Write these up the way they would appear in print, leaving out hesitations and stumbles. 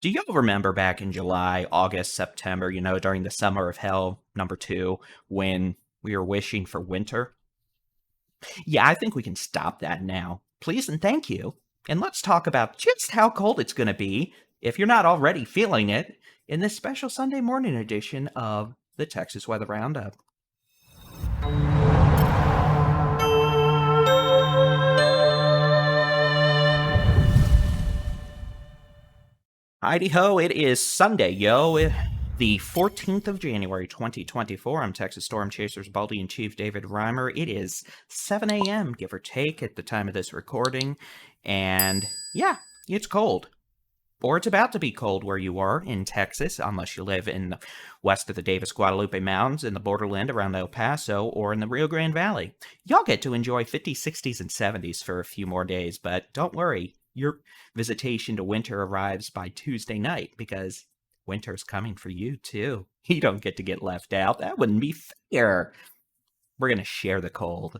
Do you remember back in July, August, September, during the summer of hell, number two, when we were wishing for winter? Yeah, I think we can stop that now. Please and thank you. And let's talk about just how cold it's going to be, if you're not already feeling it, in this special Sunday morning edition of the Texas Weather Roundup. Heidi ho, it is Sunday, yo. The 14th of January, 2024. I'm Texas Storm Chasers Baldy in Chief David Reimer. It is 7 a.m., give or take, at the time of this recording. And yeah, it's cold. Or it's about to be cold where you are in Texas, unless you live in west of the Davis-Guadalupe Mountains in the borderland around El Paso or in the Rio Grande Valley. Y'all get to enjoy 50s, 60s, and 70s for a few more days, but don't worry. Your visitation to winter arrives by Tuesday night because winter's coming for you too. You don't get to get left out. That wouldn't be fair. We're going to share the cold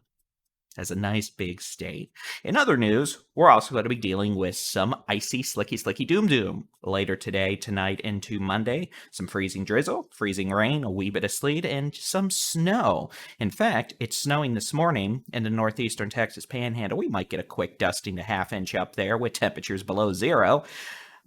as a nice big state. In other news, we're also going to be dealing with some icy, slicky doom later today, tonight, into Monday. Some freezing drizzle, freezing rain, a wee bit of sleet, and some snow. In fact, it's snowing this morning in the northeastern Texas panhandle. We might get a quick dusting to half-inch up there with temperatures below zero.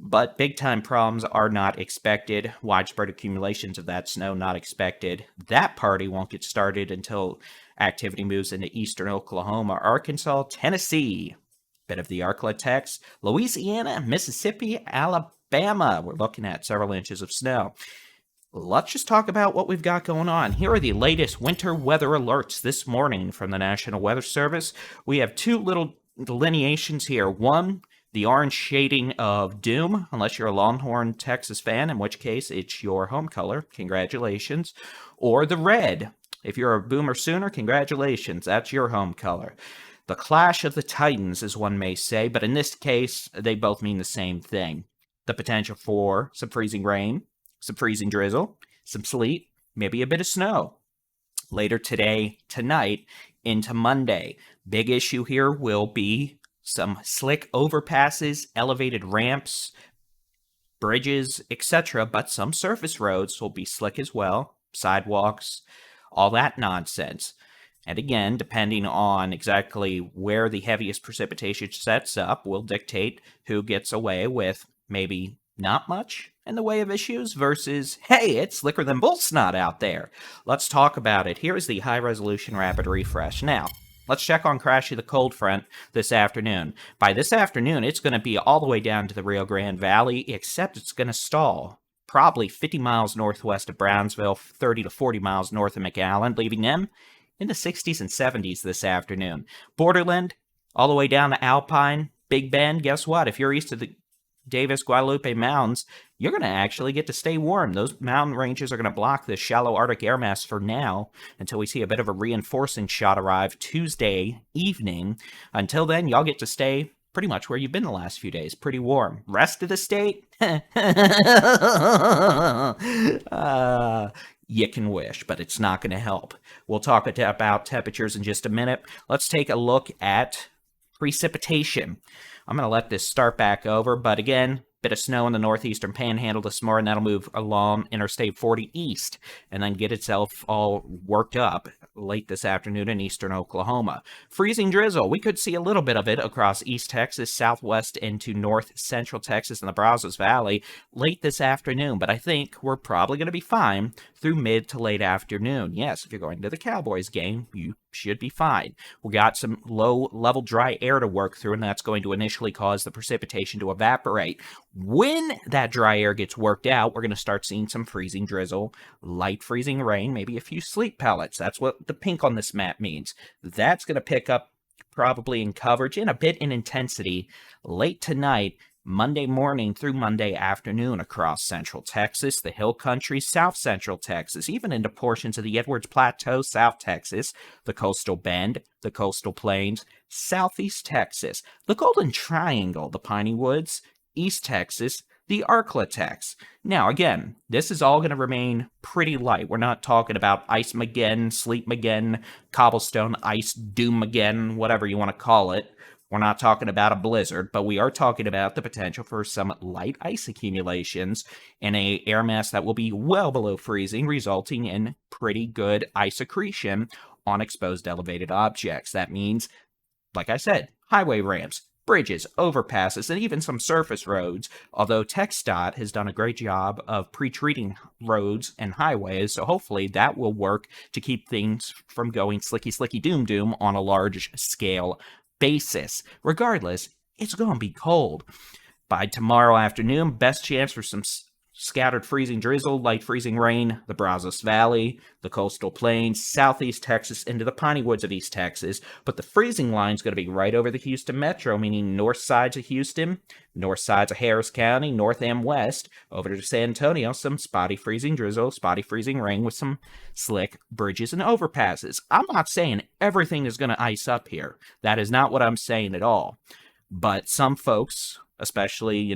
But big-time problems are not expected. Widespread accumulations of that snow not expected. That party won't get started until activity moves into eastern Oklahoma, Arkansas, Tennessee. Bit of the Arklatex, Louisiana, Mississippi, Alabama. We're looking at several inches of snow. Let's just talk about what we've got going on. Here are the latest winter weather alerts this morning from the National Weather Service. We have two little delineations here. One, the orange shading of doom, unless you're a Longhorn Texas fan, in which case it's your home color. Congratulations. Or the red. If you're a Boomer Sooner, congratulations. That's your home color. The clash of the titans, as one may say, but in this case, they both mean the same thing. The potential for some freezing rain, some freezing drizzle, some sleet, maybe a bit of snow. Later today, tonight, into Monday. Big issue here will be some slick overpasses, elevated ramps, bridges, etc., but some surface roads will be slick as well, sidewalks, all that nonsense. And again, depending on exactly where the heaviest precipitation sets up, will dictate who gets away with maybe not much in the way of issues versus, hey, it's slicker than bull snot out there. Let's talk about it. Here is the high-resolution rapid refresh. Now, let's check on Crashy the cold front this afternoon. By this afternoon, it's going to be all the way down to the Rio Grande Valley, except it's going to stall probably 50 miles northwest of Brownsville, 30 to 40 miles north of McAllen, leaving them in the 60s and 70s this afternoon. Borderland, all the way down to Alpine, Big Bend, guess what? If you're east of the Davis-Guadalupe Mountains, you're going to actually get to stay warm. Those mountain ranges are going to block this shallow Arctic air mass for now until we see a bit of a reinforcing shot arrive Tuesday evening. Until then, y'all get to stay pretty much where you've been the last few days. Pretty warm. Rest of the state? You can wish, but it's not going to help. We'll talk about temperatures in just a minute. Let's take a look at precipitation. I'm going to let this start back over, but again, bit of snow in the northeastern panhandle this morning. That'll move along Interstate 40 east and then get itself all worked up late this afternoon in eastern Oklahoma. Freezing drizzle. We could see a little bit of it across East Texas, southwest into north central Texas and the Brazos Valley late this afternoon, but I think we're probably going to be fine through mid to late afternoon. Yes, if you're going to the Cowboys game, you should be fine. We got some low-level dry air to work through, and that's going to initially cause the precipitation to evaporate. When that dry air gets worked out, we're going to start seeing some freezing drizzle, light freezing rain, maybe a few sleet pellets. That's what the pink on this map means. That's going to pick up probably in coverage and a bit in intensity late tonight, Monday morning through Monday afternoon across central Texas, the hill country, south central Texas, even into portions of the Edwards Plateau, south Texas, the coastal bend, the coastal plains, southeast Texas, the Golden Triangle, the Piney Woods, East Texas, the Arklatex. Now, again, this is all going to remain pretty light. We're not talking about ice-mageddon, sleet-mageddon, cobblestone ice doom-mageddon, whatever you want to call it. We're not talking about a blizzard, but we are talking about the potential for some light ice accumulations in a air mass that will be well below freezing, resulting in pretty good ice accretion on exposed elevated objects. That means, like I said, highway ramps, bridges, overpasses, and even some surface roads, although TxDOT has done a great job of pre-treating roads and highways, so hopefully that will work to keep things from going slicky slicky doom doom on a large scale basis. Regardless, it's going to be cold. By tomorrow afternoon, best chance for some scattered freezing drizzle, light freezing rain, the Brazos Valley, the coastal plains, southeast Texas, into the piney woods of East Texas. But the freezing line is going to be right over the Houston metro, meaning north sides of Houston, north sides of Harris County, north and west, over to San Antonio, some spotty freezing drizzle, spotty freezing rain with some slick bridges and overpasses. I'm not saying everything is going to ice up here. That is not what I'm saying at all. But some folks, especially,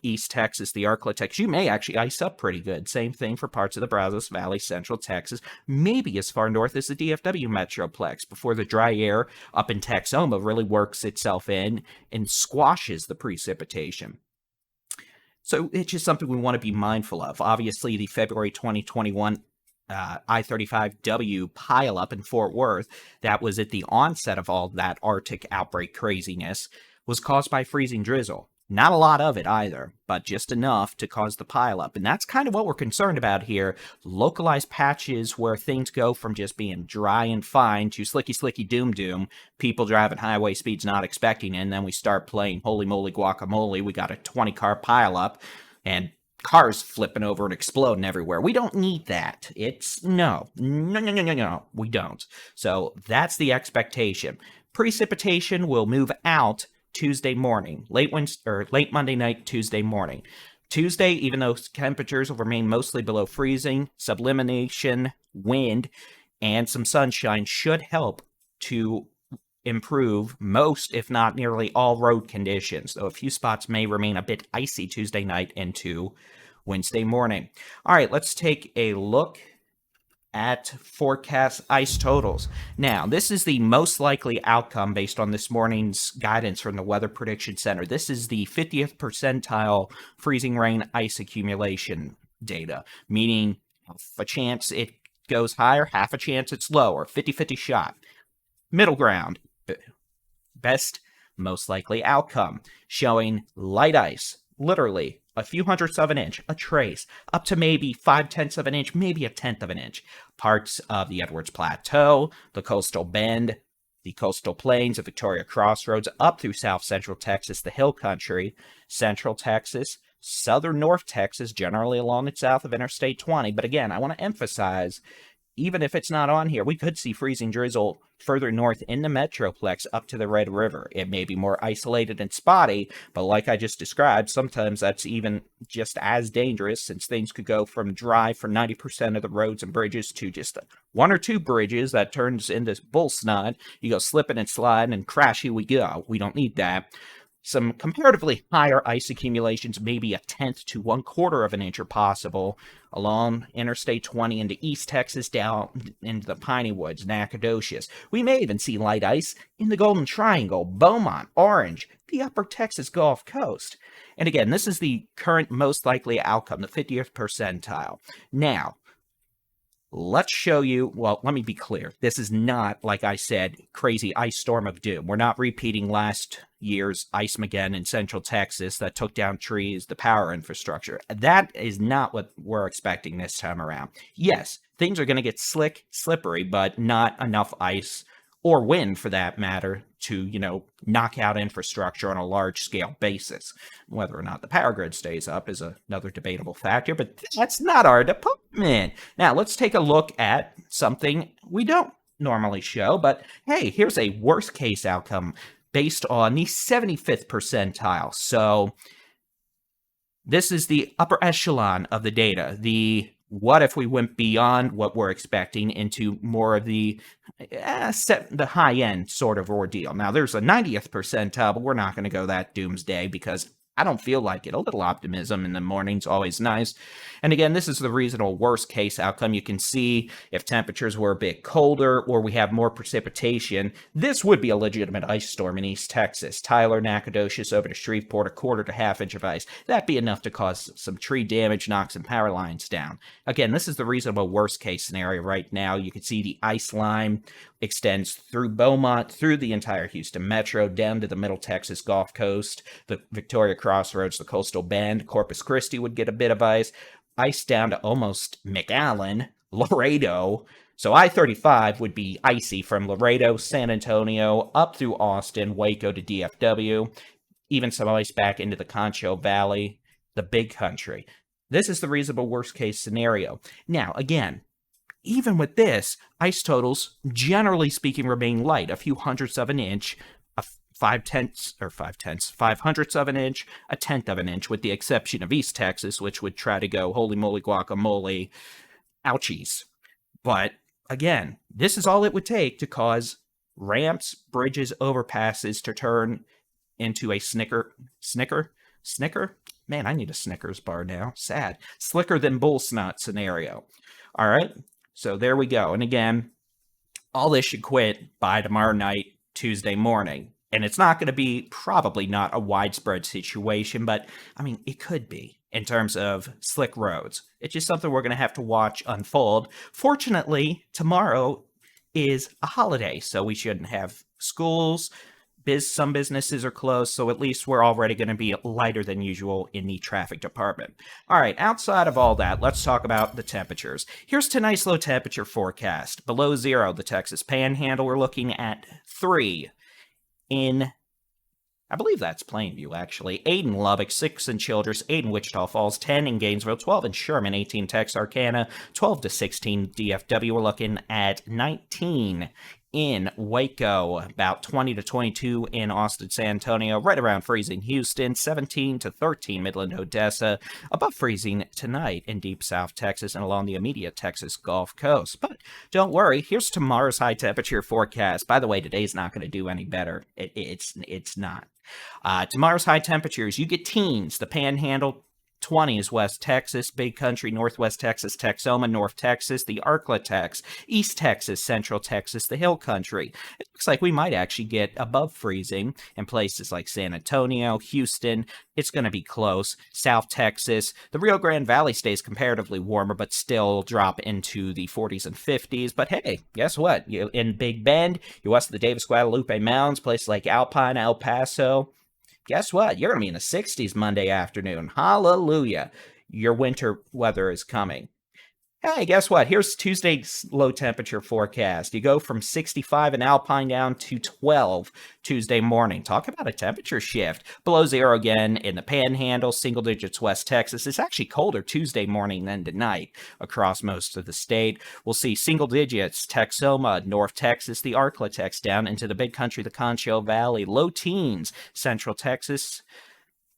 East Texas, the Arklatex, you may actually ice up pretty good. Same thing for parts of the Brazos Valley, Central Texas, maybe as far north as the DFW Metroplex, before the dry air up in Texoma really works itself in and squashes the precipitation. So it's just something we want to be mindful of. Obviously, the February 2021 I-35W pileup in Fort Worth, that was at the onset of all that Arctic outbreak craziness, was caused by freezing drizzle. Not a lot of it either, but just enough to cause the pileup. And that's kind of what we're concerned about here. Localized patches where things go from just being dry and fine to slicky, slicky, doom, doom. People driving highway speeds not expecting it, and then we start playing holy moly guacamole. We got a 20-car pileup, and cars flipping over and exploding everywhere. We don't need that. No, we don't. So that's the expectation. Precipitation will move out Tuesday morning, late Monday night, Tuesday morning. Tuesday, even though temperatures will remain mostly below freezing, sublimation, wind, and some sunshine should help to improve most, if not nearly all, road conditions, though a few spots may remain a bit icy Tuesday night into Wednesday morning. All right, let's take a look at forecast ice totals. Now, this is the most likely outcome based on this morning's guidance from the Weather Prediction Center. This is the 50th percentile freezing rain ice accumulation data, meaning half a chance it goes higher, half a chance it's lower, 50-50 shot. Middle ground, best, most likely outcome, showing light ice, literally a few hundredths of an inch, a trace, up to maybe 5/10 of an inch, maybe a tenth of an inch. Parts of the Edwards Plateau, the coastal bend, the coastal plains of Victoria Crossroads, up through south central Texas, the hill country, central Texas, southern north Texas, generally along the south of Interstate 20. But again, I want to emphasize, even if it's not on here, we could see freezing drizzle further north in the Metroplex up to the Red River. It may be more isolated and spotty, but like I just described, sometimes that's even just as dangerous, since things could go from dry for 90% of the roads and bridges to just one or two bridges that turns into bull snot. You go slipping and sliding, and crashy we go. We don't need that. Some comparatively higher ice accumulations, maybe a tenth to 1/4 of an inch are possible along Interstate 20 into East Texas, down into the Piney Woods, Nacogdoches. We may even see light ice in the Golden Triangle, Beaumont, Orange, the upper Texas Gulf Coast. And again, this is the current most likely outcome, the 50th percentile. Now, let's show you, well, let me be clear. This is not, like I said, crazy ice storm of doom. We're not repeating last year's Ice-Mageddon in central Texas that took down trees, the power infrastructure. That is not what we're expecting this time around. Yes, things are going to get slick, slippery, but not enough ice or wind, for that matter, to, knock out infrastructure on a large-scale basis. Whether or not the power grid stays up is another debatable factor, but that's not our department. Now, let's take a look at something we don't normally show, but hey, here's a worst-case outcome based on the 75th percentile. So this is the upper echelon of the data, the what if we went beyond what we're expecting into more of the high-end sort of ordeal. Now, there's a 90th percentile, but we're not going to go that doomsday because I don't feel like it. A little optimism in the morning's always nice. And again, this is the reasonable worst case outcome. You can see if temperatures were a bit colder or we have more precipitation, this would be a legitimate ice storm in East Texas. Tyler, Nacogdoches over to Shreveport, a quarter to half inch of ice. That'd be enough to cause some tree damage, knock some power lines down. Again, this is the reasonable worst case scenario right now. You can see the ice line extends through Beaumont, through the entire Houston metro, down to the Middle Texas Gulf Coast, the Victoria Crossroads, the Coastal Bend. Corpus Christi would get a bit of ice down to almost McAllen, Laredo. So I-35 would be icy from Laredo, San Antonio, up through Austin, Waco to DFW, even some ice back into the Concho Valley, the big country. This is the reasonable worst case scenario. Now, again, even with this, ice totals, generally speaking, remain light. A few hundredths of an inch, five hundredths of an inch, a tenth of an inch, with the exception of East Texas, which would try to go holy moly guacamole, ouchies. But again, this is all it would take to cause ramps, bridges, overpasses to turn into a Snicker? Man, I need a Snickers bar now. Sad. Slicker than bull snot scenario. All right. So there we go. And again, all this should quit by tomorrow night, Tuesday morning. And it's not going to be probably not a widespread situation, but I mean, it could be in terms of slick roads. It's just something we're going to have to watch unfold. Fortunately, tomorrow is a holiday, so we shouldn't have schools. Some businesses are closed, so at least we're already going to be lighter than usual in the traffic department. All right, outside of all that, let's talk about the temperatures. Here's tonight's low temperature forecast. Below zero, the Texas Panhandle, we're looking at 3 in, I believe that's Plainview, actually. 8 in Lubbock, 6 in Childress, 8 in Wichita Falls, 10 in Gainesville, 12 in Sherman, 18 Texarkana, 12 to 16 DFW. We're looking at 19 in Waco, about 20 to 22 in Austin, San Antonio, right around freezing Houston, 17 to 13 Midland, Odessa, above freezing tonight in deep South Texas and along the immediate Texas Gulf Coast. But don't worry, here's tomorrow's high temperature forecast. By the way, today's not going to do any better. It's not. Tomorrow's high temperatures, you get teens, the Panhandle, 20s West Texas, Big Country, Northwest Texas, Texoma, North Texas, the Arklatex, East Texas, Central Texas, the Hill Country. It looks like we might actually get above freezing in places like San Antonio, Houston. It's going to be close. South Texas, the Rio Grande Valley stays comparatively warmer, but still drop into the 40s and 50s. But hey, guess what? In Big Bend, you're west of the Davis-Guadalupe Mountains, places like Alpine, El Paso, guess what? You're going to be in the 60s Monday afternoon. Hallelujah. Your winter weather is coming. Hey, guess what? Here's Tuesday's low temperature forecast. You go from 65 in Alpine down to 12 Tuesday morning. Talk about a temperature shift. Below zero again in the Panhandle, single digits West Texas. It's actually colder Tuesday morning than tonight across most of the state. We'll see single digits Texoma, North Texas, the Arklatex down into the Big Country, the Concho Valley. Low teens, Central Texas.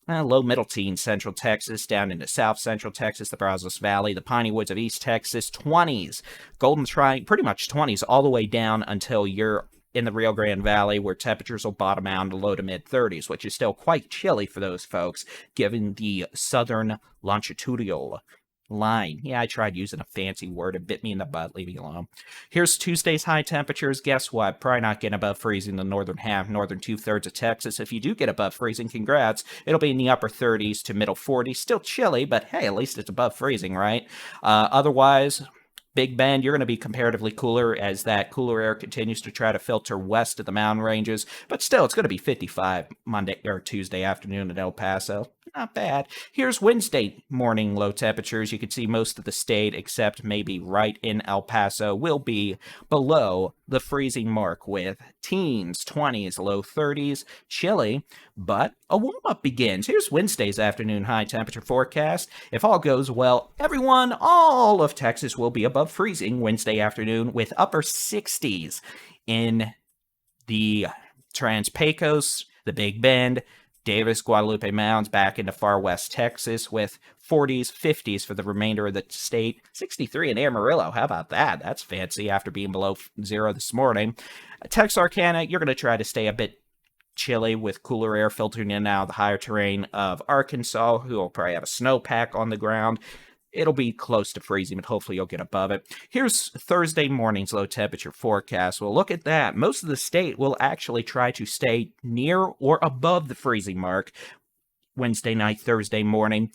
Low middle teens, Central Texas, down into South Central Texas, the Brazos Valley, the Piney Woods of East Texas, 20s, Golden Triangle, pretty much 20s all the way down until you're in the Rio Grande Valley, where temperatures will bottom out to low to mid 30s, which is still quite chilly for those folks, given the southern longitudinal line. Yeah, I tried using a fancy word. It bit me in the butt. Leave me alone. Here's Tuesday's high temperatures. Guess what? Probably not getting above freezing the northern half, northern 2/3 of Texas. If you do get above freezing, congrats. It'll be in the upper 30s to middle 40s. Still chilly, but hey, at least it's above freezing, right? Otherwise, Big Bend, you're going to be comparatively cooler as that cooler air continues to try to filter west of the mountain ranges. But still, it's going to be 55 Monday or Tuesday afternoon in El Paso. Not bad. Here's Wednesday morning low temperatures. You can see most of the state, except maybe right in El Paso, will be below the freezing mark with teens, 20s, low 30s, chilly, but a warm-up begins. Here's Wednesday's afternoon high temperature forecast. If all goes well, all of Texas will be above freezing Wednesday afternoon with upper 60s in the Trans-Pecos, the Big Bend, Davis, Guadalupe Mounds, back into far west Texas with 40s, 50s for the remainder of the state. 63 in Amarillo. How about that? That's fancy after being below zero this morning. Texarkana, you're going to try to stay a bit chilly with cooler air filtering in and out of the higher terrain of Arkansas. We'll probably have a snowpack on the ground. It'll be close to freezing, but hopefully you'll get above it. Here's Thursday morning's low temperature forecast. Well, look at that. Most of the state will actually try to stay near or above the freezing mark Wednesday night, Thursday morning.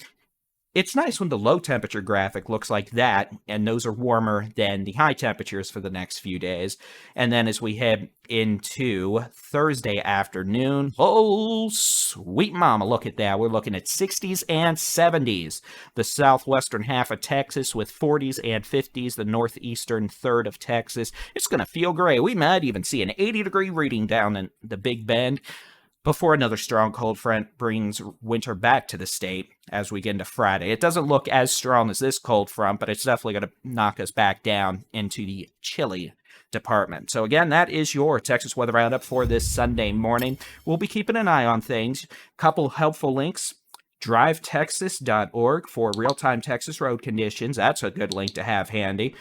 It's nice when the low temperature graphic looks like that, and those are warmer than the high temperatures for the next few days. And then as we head into Thursday afternoon, oh, sweet mama, look at that. We're looking at 60s and 70s. The southwestern half of Texas with 40s and 50s, the northeastern third of Texas. It's going to feel great. We might even see an 80-degree reading down in the Big Bend before another strong cold front brings winter back to the state as we get into Friday. It doesn't look as strong as this cold front, but it's definitely going to knock us back down into the chilly department. So again, that is your Texas Weather Roundup for this Sunday morning. We'll be keeping an eye on things. Couple helpful links. drivetexas.org for real-time Texas road conditions. That's a good link to have handy.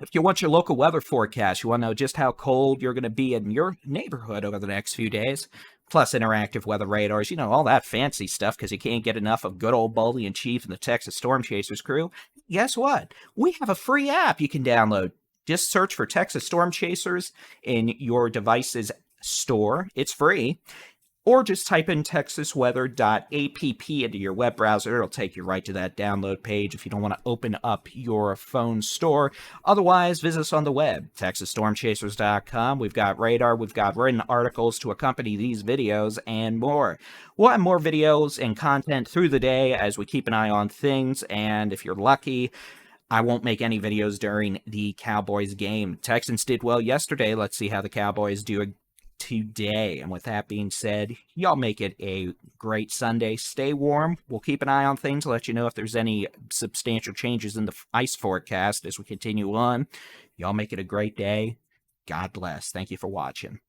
If you want your local weather forecast, you want to know just how cold you're going to be in your neighborhood over the next few days, plus interactive weather radars, all that fancy stuff because you can't get enough of good old Baldy and Chief and the Texas Storm Chasers crew, guess what? We have a free app you can download. Just search for Texas Storm Chasers in your device's store. It's free. Or just type in texasweather.app into your web browser. It'll take you right to that download page if you don't want to open up your phone store. Otherwise, visit us on the web, texasstormchasers.com. We've got radar, we've got written articles to accompany these videos, and more. We'll have more videos and content through the day as we keep an eye on things, and if you're lucky, I won't make any videos during the Cowboys game. Texans did well yesterday. Let's see how the Cowboys do today. And with that being said, y'all make it a great Sunday. Stay warm. We'll keep an eye on things, let you know if there's any substantial changes in the ice forecast as we continue on. Y'all make it a great day. God bless. Thank you for watching.